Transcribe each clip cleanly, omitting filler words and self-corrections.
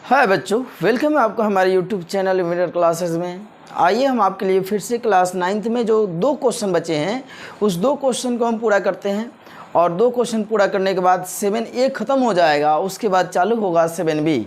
हाय बच्चों, वेलकम है आपका हमारे यूट्यूब चैनल मिरर क्लासेस में। आइए हम आपके लिए फिर से क्लास 9th में जो 2 क्वेश्चन बचे हैं उस 2 क्वेश्चन को हम पूरा करते हैं और 2 क्वेश्चन पूरा करने के बाद 7A ख़त्म हो जाएगा। उसके बाद चालू होगा 7B,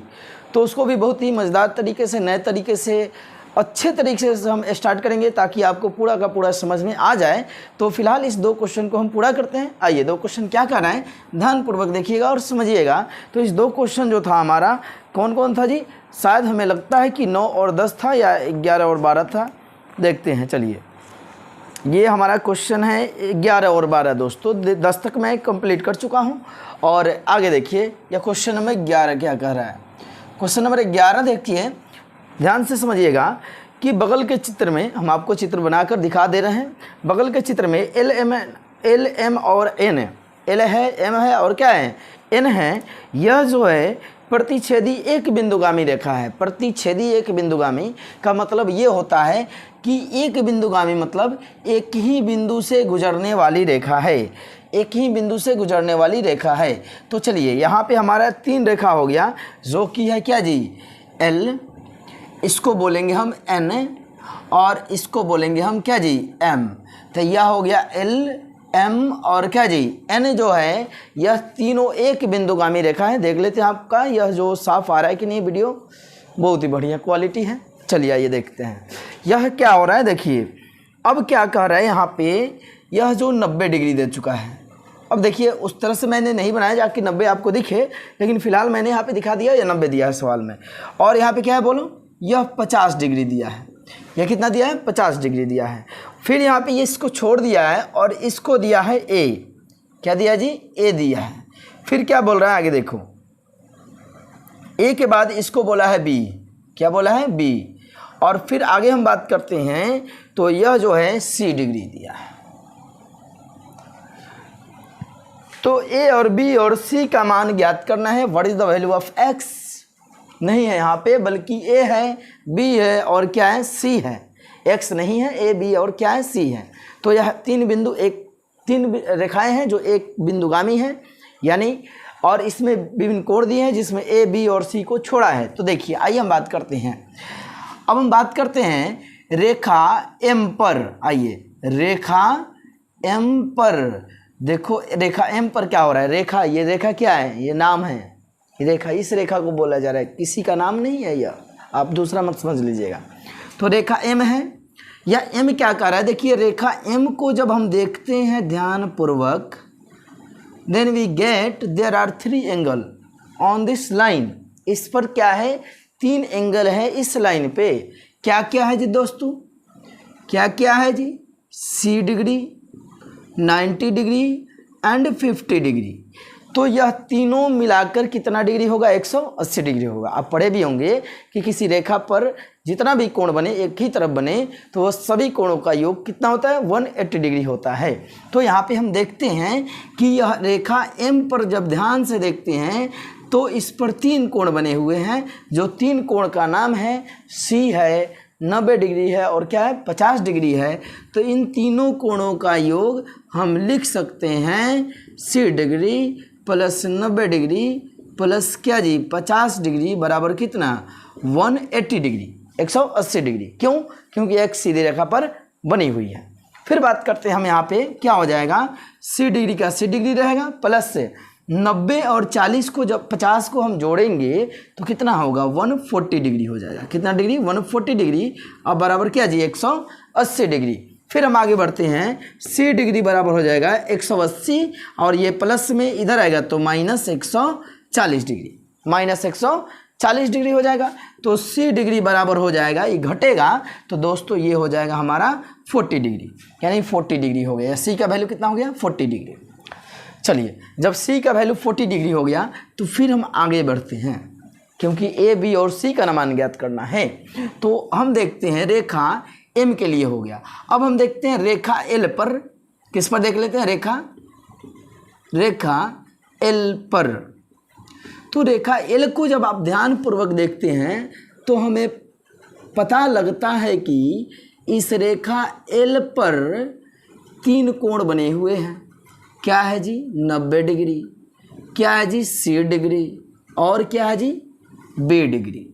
तो उसको भी बहुत ही मज़ेदार तरीके से, नए तरीके से, अच्छे तरीके से हम स्टार्ट करेंगे ताकि आपको पूरा का पूरा समझ में आ जाए। तो फिलहाल इस 2 क्वेश्चन को हम पूरा करते हैं। आइए 2 क्वेश्चन क्या कर रहे हैं ध्यानपूर्वक देखिएगा और समझिएगा। तो इस 2 क्वेश्चन जो था हमारा कौन कौन था जी? शायद हमें लगता है कि 9 और 10 था या 11 और 12 था। देखते हैं, चलिए। ये हमारा क्वेश्चन है 11 और 12 दोस्तों। 10 तक मैं कंप्लीट कर चुका हूँ और आगे देखिए यह क्वेश्चन नंबर 11 क्या कह रहा है। क्वेश्चन नंबर 11 देखिए, ध्यान से समझिएगा कि बगल के चित्र में हम आपको चित्र बनाकर दिखा दे रहे हैं। बगल के चित्र में एल एम और एन, एल है, एम है और क्या है, एन है। यह जो है प्रतिच्छेदी एक बिंदुगामी रेखा है। प्रतिच्छेदी एक बिंदुगामी का मतलब ये होता है कि एक बिंदुगामी मतलब एक ही बिंदु से गुजरने वाली रेखा है, एक ही बिंदु से गुजरने वाली रेखा है। तो चलिए यहाँ पे हमारा 3 रेखा हो गया जो कि है क्या जी, एल, इसको बोलेंगे हम एन और इसको बोलेंगे हम क्या जी, एम। तो यह हो गया एल, एम और क्या जी, एन जो है यह तीनों एक बिंदुगामी रेखा है। देख लेते हैं आपका यह जो साफ आ रहा है कि नहीं, वीडियो बहुत ही बढ़िया क्वालिटी है। चलिए आइए देखते हैं यह क्या हो रहा है। देखिए अब क्या कह रहा है यहाँ पे, यह जो 90 डिग्री दे चुका है। अब देखिए उस तरह से मैंने नहीं बनाया जाकि 90 आपको दिखे, लेकिन फिलहाल मैंने यहाँ पे दिखा दिया या 90 दिया है सवाल में। और यहाँ पे क्या है बोलो, यह 50 डिग्री दिया है। यह कितना दिया है, 50 डिग्री दिया है। फिर यहाँ पे ये इसको छोड़ दिया है और इसको दिया है ए। क्या दिया जी, ए दिया है। फिर क्या बोल रहा है आगे देखो, ए के बाद इसको बोला है बी। क्या बोला है, बी। और फिर आगे हम बात करते हैं तो यह जो है सी डिग्री दिया है। तो ए और बी और सी का मान ज्ञात करना है। What is the value of x नहीं है यहाँ पे, बल्कि ए है, बी है और क्या है, सी है। एक्स नहीं है, ए, बी और क्या है, सी है। तो यह 3 रेखाएं हैं जो एक बिंदुगामी है यानी, और इसमें विभिन्न कोण दिए हैं जिसमें ए, बी और सी को छोड़ा है। तो देखिए आइए हम बात करते हैं। अब हम बात करते हैं रेखा एम पर। आइए रेखा एम पर देखो, रेखा एम पर क्या हो रहा है। रेखा, ये रेखा क्या है, ये नाम है। रेखा, इस रेखा को बोला जा रहा है, किसी का नाम नहीं है यह, आप दूसरा मत समझ लीजिएगा। तो रेखा एम है, या एम क्या कर रहा है। देखिए रेखा एम को जब हम देखते हैं ध्यान पूर्वक, then we get there are 3 angle on this line. इस पर क्या है, 3 एंगल है इस लाइन पे। क्या क्या है जी दोस्तों, क्या क्या है जी, सी डिग्री, 90 डिग्री एंड 50 डिग्री। तो यह तीनों मिलाकर कितना डिग्री होगा, 180 डिग्री होगा। आप पढ़े भी होंगे कि किसी रेखा पर जितना भी कोण बने, एक ही तरफ बने, तो वह सभी कोणों का योग कितना होता है, 180 डिग्री होता है। तो यहाँ पे हम देखते हैं कि यह रेखा एम पर जब ध्यान से देखते हैं तो इस पर 3 कोण बने हुए हैं, जो 3 कोण का नाम है, सी है, 90 डिग्री है और क्या है, 50 डिग्री है। तो इन तीनों कोणों का योग हम लिख सकते हैं, C degree plus 90 degree plus क्या जी, 50 डिग्री बराबर कितना, 180 डिग्री, 180 डिग्री। क्यों, क्योंकि एक सीधी रेखा पर बनी हुई है। फिर बात करते हैं हम यहाँ पे, क्या हो जाएगा, सी डिग्री का सी डिग्री रहेगा प्लस से 90 और 40 को, जब 50 को हम जोड़ेंगे तो कितना होगा, 140 डिग्री हो जाएगा। कितना डिग्री, 140 डिग्री। अब बराबर क्या जी, 180 डिग्री। फिर हम आगे बढ़ते हैं, सी डिग्री बराबर हो जाएगा 180 और ये प्लस में इधर आएगा तो माइनस 140 डिग्री, माइनस 140 डिग्री हो जाएगा। तो सी डिग्री बराबर हो जाएगा, ये घटेगा तो दोस्तों ये हो जाएगा हमारा 40 डिग्री, यानी 40 डिग्री हो गया। सी का वैल्यू कितना हो गया, 40 डिग्री। चलिए जब सी का वैल्यू 40 डिग्री हो गया तो फिर हम आगे बढ़ते हैं, क्योंकि ए, बी और सी का मान ज्ञात करना है। तो हम देखते हैं रेखा एम के लिए हो गया। अब हम देखते हैं रेखा एल पर। किस पर देख लेते हैं, रेखा एल पर। तो रेखा एल को जब आप ध्यान पूर्वक देखते हैं तो हमें पता लगता है कि इस रेखा एल पर 3 कोण बने हुए हैं। क्या है जी, 90 डिग्री, क्या है जी, 80 डिग्री और क्या है जी, B degree,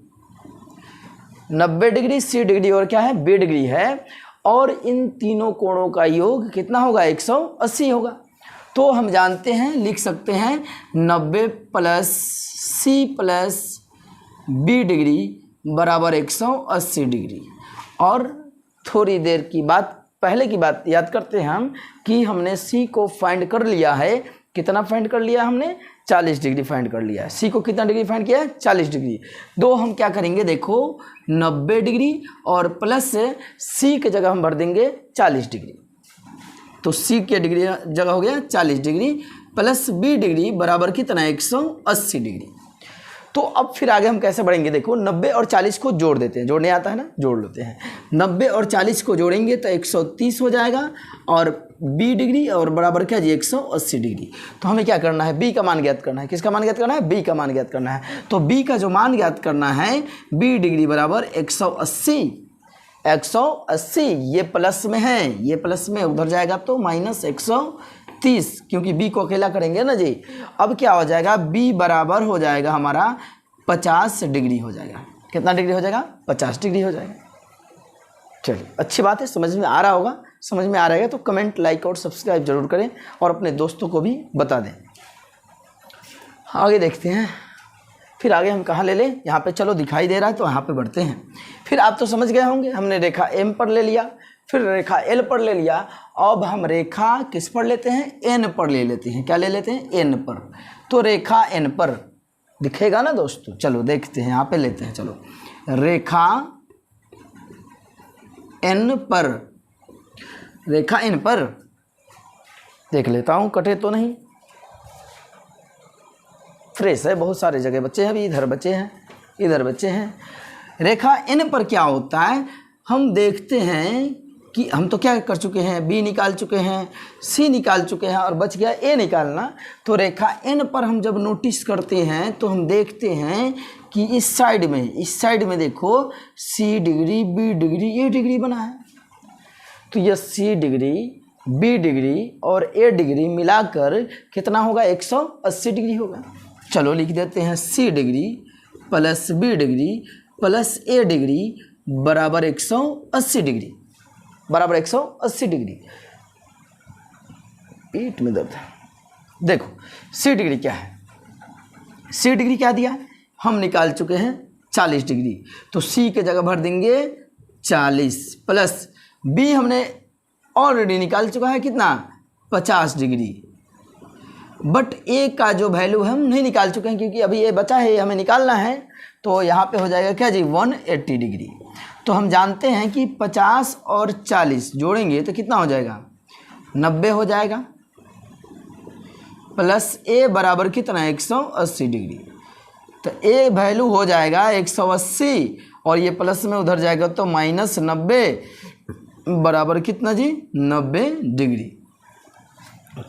90 degree C degree और क्या है बी डिग्री है, और इन तीनों कोणों का योग कितना होगा 180 होगा। तो हम जानते हैं, लिख सकते हैं 90 plus C plus B degree बराबर 180 डिग्री। और थोड़ी देर की बात, पहले की बात याद करते हैं हम कि हमने सी को फाइंड कर लिया है। कितना फाइंड कर लिया हमने 40 डिग्री फाइंड कर लिया है। सी को कितना डिग्री फाइंड किया है 40 डिग्री। दो हम क्या करेंगे देखो 90 डिग्री और प्लस सी के जगह हम भर देंगे 40 डिग्री। तो सी के डिग्री जगह हो गया 40 डिग्री प्लस बी डिग्री बराबर कितना 180 डिग्री। तो अब फिर आगे हम कैसे बढ़ेंगे देखो 90 और 40 को जोड़ देते हैं, जोड़ने आता है ना, जोड़ लेते हैं। 90 और 40 को जोड़ेंगे तो 130 हो जाएगा और बी डिग्री और बराबर क्या जी 180 डिग्री। तो हमें क्या करना है बी का मान ज्ञात करना है। किसका मान ज्ञात करना है बी का मान ज्ञात करना है। तो बी का जो मान ज्ञात करना है बी डिग्री बराबर 180, ये प्लस में है, ये प्लस में उधर जाएगा तो माइनस 130, क्योंकि बी को अकेला करेंगे ना जी। अब क्या हो जाएगा बी बराबर हो जाएगा हमारा 50 डिग्री हो जाएगा। कितना डिग्री हो जाएगा 50 डिग्री हो जाएगा। चलिए अच्छी बात है, समझ में आ रहा होगा। समझ में आ रहा है तो कमेंट लाइक और सब्सक्राइब जरूर करें और अपने दोस्तों को भी बता दें। आगे देखते हैं, फिर आगे हम कहाँ ले लें, यहाँ पे चलो दिखाई दे रहा है तो यहाँ पे बढ़ते हैं। फिर आप तो समझ गए होंगे, हमने रेखा एम पर ले लिया, फिर रेखा एल पर ले लिया। अब हम रेखा किस पर लेते हैं एन पर ले लेते हैं। क्या ले लेते हैं एन पर। तो रेखा एन पर दिखेगा ना दोस्तों, चलो देखते हैं, यहाँ पे लेते हैं। चलो रेखा एन पर, रेखा एन पर देख लेता हूँ कटे तो नहीं। फ्रेश है, बहुत सारे जगह बच्चे हैं, अभी इधर बच्चे हैं, इधर बच्चे हैं। रेखा एन पर क्या होता है हम देखते हैं कि हम तो क्या कर चुके हैं बी निकाल चुके हैं, सी निकाल चुके हैं और बच गया ए निकालना। तो रेखा एन पर हम जब नोटिस करते हैं तो हम देखते हैं कि इस साइड में देखो सी डिग्री बी डिग्री ए डिग्री बना है। तो यह सी डिग्री बी डिग्री और ए डिग्री मिलाकर कितना होगा 180 डिग्री होगा। चलो लिख देते हैं C degree plus B degree plus A degree बराबर 180 डिग्री, बराबर 180 डिग्री। पेट में दर्द है। देखो सी डिग्री क्या है, सी डिग्री क्या दिया हम निकाल चुके हैं 40 डिग्री। तो सी के जगह भर देंगे 40 प्लस बी हमने ऑलरेडी निकाल चुका है कितना 50 डिग्री। बट ए का जो वैल्यू है हम नहीं निकाल चुके हैं क्योंकि अभी ये बचा है, ये हमें निकालना है। तो यहाँ पे हो जाएगा क्या जी 180 डिग्री। तो हम जानते हैं कि 50 और 40 जोड़ेंगे तो कितना हो जाएगा 90 हो जाएगा प्लस ए बराबर कितना 180 डिग्री। तो ए वैल्यू हो जाएगा 180 और ये प्लस में उधर जाएगा तो माइनस 90 बराबर कितना जी 90 डिग्री।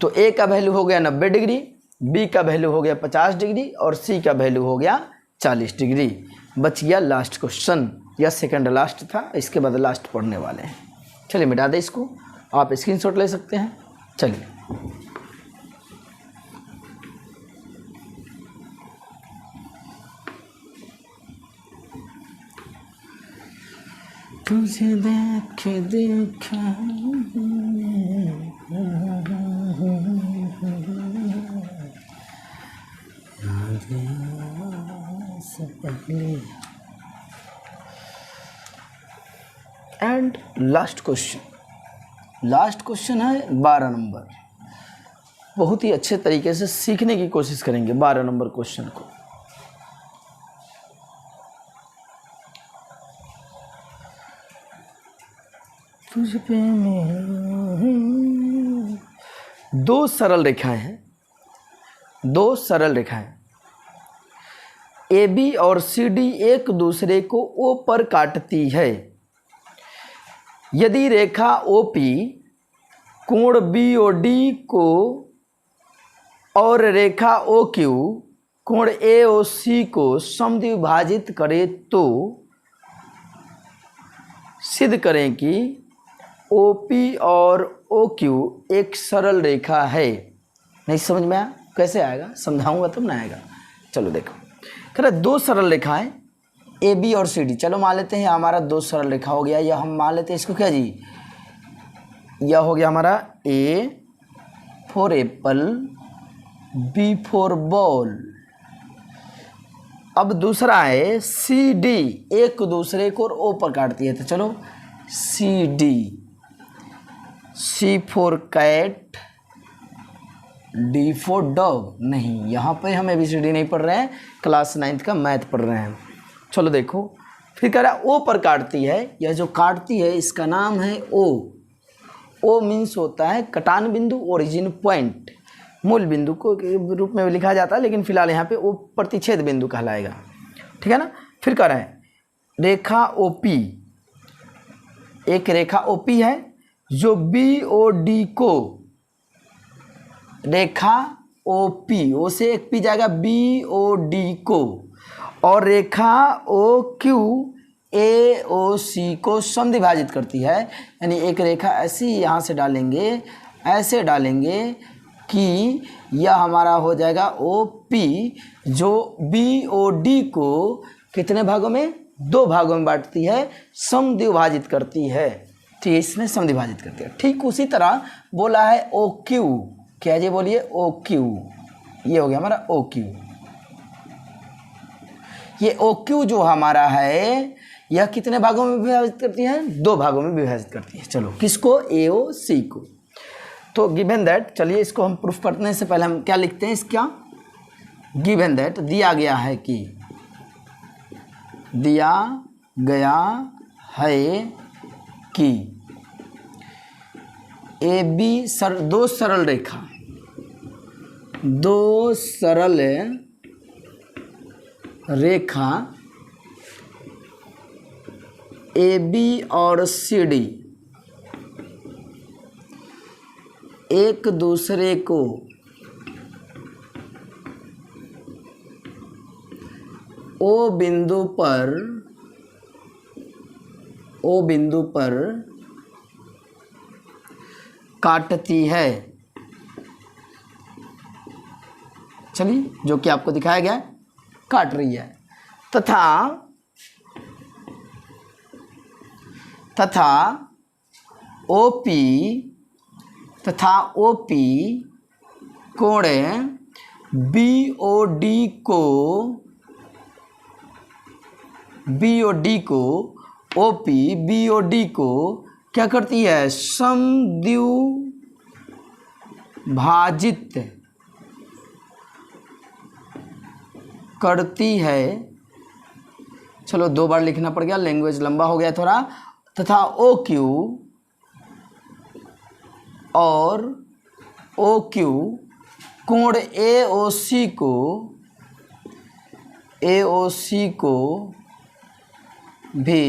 तो ए का वैल्यू हो गया 90 डिग्री, बी का वैल्यू हो गया 50 डिग्री और सी का वैल्यू हो गया 40 डिग्री। बच गया लास्ट क्वेश्चन, या सेकंड लास्ट था, इसके बाद लास्ट पढ़ने वाले हैं। चलिए मिटा दें इसको, आप स्क्रीनशॉट ले सकते हैं। चलिए तुझे देख देखा एंड लास्ट क्वेश्चन है 12 नंबर। बहुत ही अच्छे तरीके से सीखने की कोशिश करेंगे 12 नंबर क्वेश्चन को। तुझ पे दो सरल रेखाएं हैं, दो सरल रेखाएं ए बी और सी डी एक दूसरे को ओ पर काटती है। यदि रेखा ओ पी कोण बी ओ डी को और रेखा ओ क्यू कोण ए ओ सी को समद्विभाजित करे तो सिद्ध करें कि ओ पी और ओ क्यू एक सरल रेखा है। नहीं समझ में आया कैसे आएगा, समझाऊंगा तब ना आएगा। चलो देखो कह रहा दो सरल रेखाएं ए बी और सी डी। चलो मान लेते हैं हमारा दो सरल रेखा हो गया, या हम मान लेते हैं इसको क्या जी, यह हो गया हमारा A for apple, B for ball. अब दूसरा है सी डी, एक दूसरे को ओ पर काटती है, तो चलो C D, C for cat, D for dog. नहीं, यहाँ पे हम ABCD नहीं पढ़ रहे हैं, क्लास 9th का मैथ पढ़ रहे हैं। चलो देखो, फिर कह रहा है ओ पर काटती है, यह जो काटती है इसका नाम है ओ। ओ मीन्स होता है कटान बिंदु, ओरिजिन पॉइंट, मूल बिंदु को रूप में लिखा जाता है, लेकिन फिलहाल यहाँ पे ओ प्रतिच्छेद बिंदु कहलाएगा, ठीक है ना। फिर कह रहा है रेखा OP, एक रेखा OP है जो BOD को, रेखा OP, ओ से एक पी जाएगा, BOD को, और रेखा OQ AOC को समद्विभाजित करती है। यानी एक रेखा ऐसी यहाँ से डालेंगे, ऐसे डालेंगे कि यह हमारा हो जाएगा OP, जो BOD को कितने भागों में, दो भागों में बांटती है, समद्विभाजित करती है। ठीक है, इसमें समद्विभाजित करती है। ठीक उसी तरह बोला है OQ, क्या जी बोलिए, OQ, ये हो गया हमारा OQ। ये OQ जो हमारा है यह कितने भागों में विभाजित करती है, दो भागों में विभाजित करती है। चलो किसको, AOC को। तो गिवन दैट, चलिए इसको हम प्रूफ करने से पहले हम क्या लिखते हैं, इसका गिवन दैट दिया गया है कि, दिया गया है कि AB दो सरल रेखा, दो सरल रेखा AB और CD एक दूसरे को ओ बिंदु पर काटती है। चलिए, जो कि आपको दिखाया गया है, काट रही है। तथा OP कोण BOD को OP BOD को क्या करती है, समद्विभाजित करती है। चलो दो बार लिखना पड़ गया, लैंग्वेज लंबा हो गया थोड़ा। तथा OQ और OQ कोण AOC को भी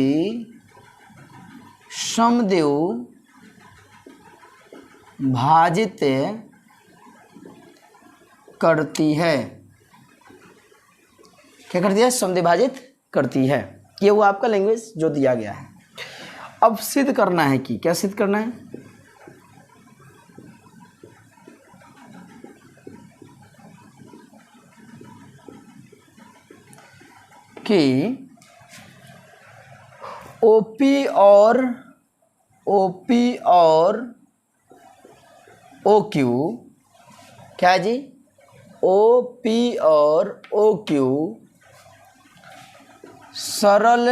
समद्विभाजित करती है। क्या करती है, समद्विभाजित करती है। ये वो आपका लैंग्वेज जो दिया गया है। अब सिद्ध करना है कि, क्या सिद्ध करना है, कि OP और OQ, क्या जी, OP और OQ सरल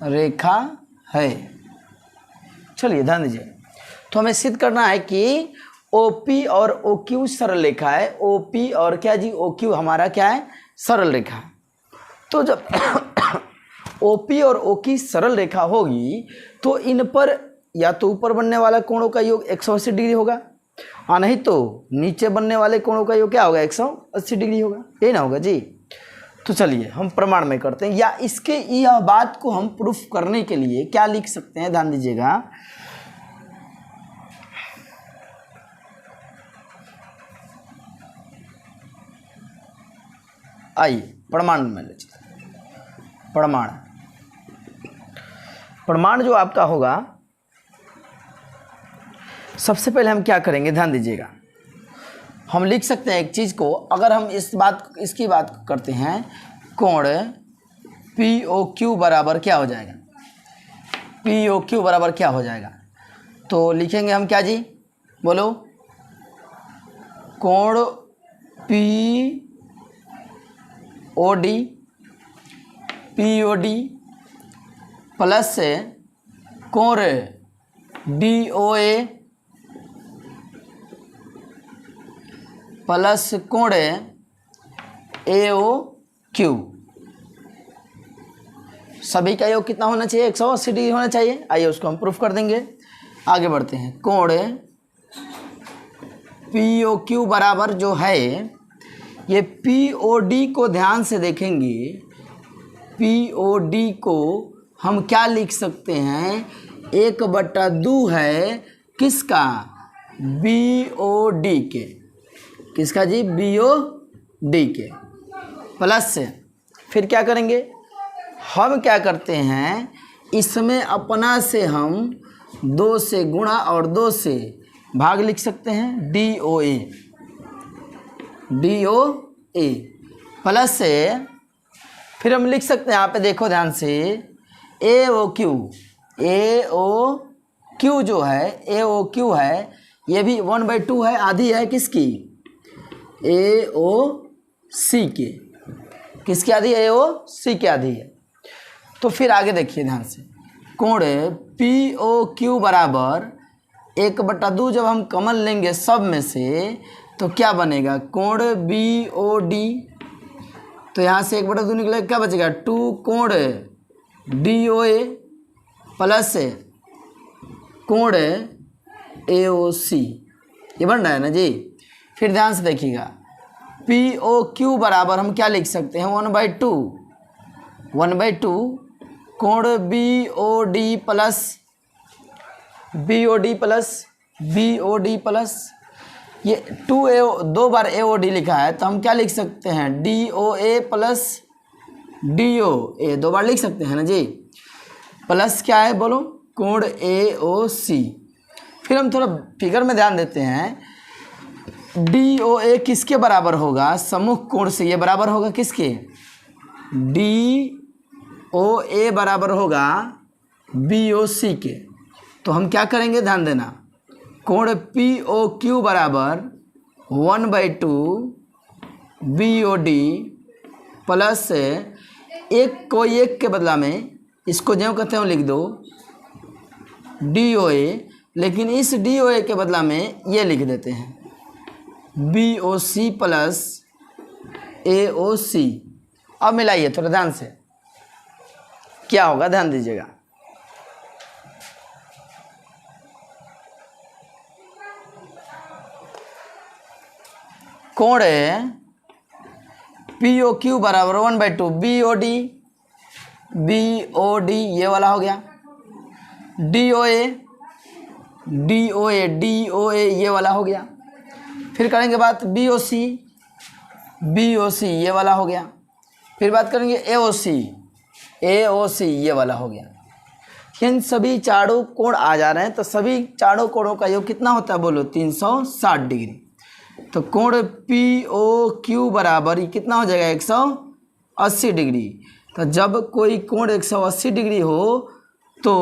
रेखा है। चलिए ध्यान दीजिए, तो हमें सिद्ध करना है कि OP और OQ सरल रेखा है। OP और क्या जी, OQ हमारा क्या है, सरल रेखा है। तो जब OP और OQ सरल रेखा होगी तो इन पर या तो ऊपर बनने वाला कोणों का योग 180 डिग्री होगा, और नहीं तो नीचे बनने वाले कोणों का योग क्या होगा, 180 डिग्री होगा। ये ना होगा जी। तो चलिए हम प्रमाण में करते हैं, या इसके यह बात को हम प्रूफ करने के लिए क्या लिख सकते हैं, ध्यान दीजिएगा। आइए प्रमाण में ले चलते हैं। प्रमाण जो आपका होगा, सबसे पहले हम क्या करेंगे, ध्यान दीजिएगा। हम लिख सकते हैं एक चीज़ को, अगर हम इसकी बात करते हैं, कोण POQ बराबर क्या हो जाएगा, POQ बराबर क्या हो जाएगा, तो लिखेंगे हम क्या जी, बोलो, कोण POD प्लस कोण DOA प्लस कोण AOQ। सभी का योग कितना होना चाहिए, 180 डिग्री होना चाहिए। आइए उसको हम प्रूफ कर देंगे। आगे बढ़ते हैं। कोण POQ बराबर जो है, ये POD को ध्यान से देखेंगे, POD को हम क्या लिख सकते हैं, 1/2 है किसका, BOD के, किसका जी, BOD के, प्लस से फिर क्या करेंगे, हम क्या करते हैं, इसमें अपना से हम 2 से गुणा और 2 से भाग लिख सकते हैं, DOA प्लस से फिर हम लिख सकते हैं, यहाँ पे देखो ध्यान से, AOQ जो है, AOQ है, ये भी 1/2 है, आधी है किसकी, AOC के, किसकी आधी है, AOC की आधी है। तो फिर आगे देखिए ध्यान से, कोण POQ बराबर 1/2 जब हम कॉमन लेंगे सब में से तो क्या बनेगा, कोण BOD, तो यहाँ से 1/2 निकलेगा, क्या बचेगा, 2 कोण DOA प्लस कोण AOC, ये बन रहा है ना जी। फिर ध्यान से देखिएगा, POQ बराबर हम क्या लिख सकते हैं, 1/2 कोण BOD प्लस ये 2 बार AOD लिखा है, तो हम क्या लिख सकते हैं, DOA प्लस DOA, 2 बार लिख सकते हैं ना जी, प्लस क्या है बोलो, कोण AOC। फिर हम थोड़ा फिगर में ध्यान देते हैं, DOA किसके बराबर होगा, सम्मुख कोण से ये बराबर होगा किसके, DOA बराबर होगा BOC के। तो हम क्या करेंगे, ध्यान देना, कोण POQ बराबर 1/2 BOD प्लस एक को एक के बदला में इसको जो कहते हैं लिख दो DOA, लेकिन इस DOA के बदला में ये लिख देते हैं BOC प्लस AOC। अब मिलाइए थोड़ा ध्यान से, क्या होगा, ध्यान दीजिएगा, कोण POQ बराबर 1/2 BOD ये वाला हो गया, DOA ये वाला हो गया। फिर करेंगे बात BOC ये वाला हो गया। फिर बात करेंगे AOC ये वाला हो गया। इन सभी चारों कोण आ जा रहे हैं, तो सभी चारों कोणों का योग कितना होता है बोलो, 360 डिग्री। तो कोण POQ बराबर कितना हो जाएगा, 180 डिग्री। तो जब कोई कोण 180 डिग्री हो तो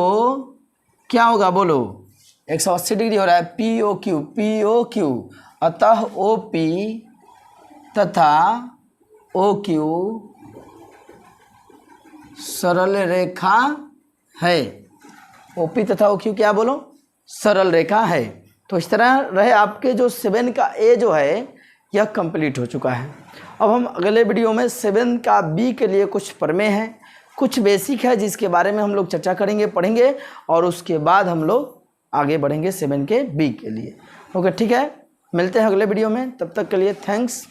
क्या होगा बोलो, 180 डिग्री हो रहा है POQ, अतः OP तथा OQ सरल रेखा है। OP तथा OQ क्या बोलो, सरल रेखा है। तो इस तरह रहे आपके जो 7 का A जो है यह कंप्लीट हो चुका है। अब हम अगले वीडियो में 7 का B के लिए कुछ प्रमेय है, कुछ बेसिक है जिसके बारे में हम लोग चर्चा करेंगे, पढ़ेंगे, और उसके बाद हम लोग आगे बढ़ेंगे 7 के B के लिए। ओके, ठीक है, मिलते हैं अगले वीडियो में, तब तक के लिए थैंक्स।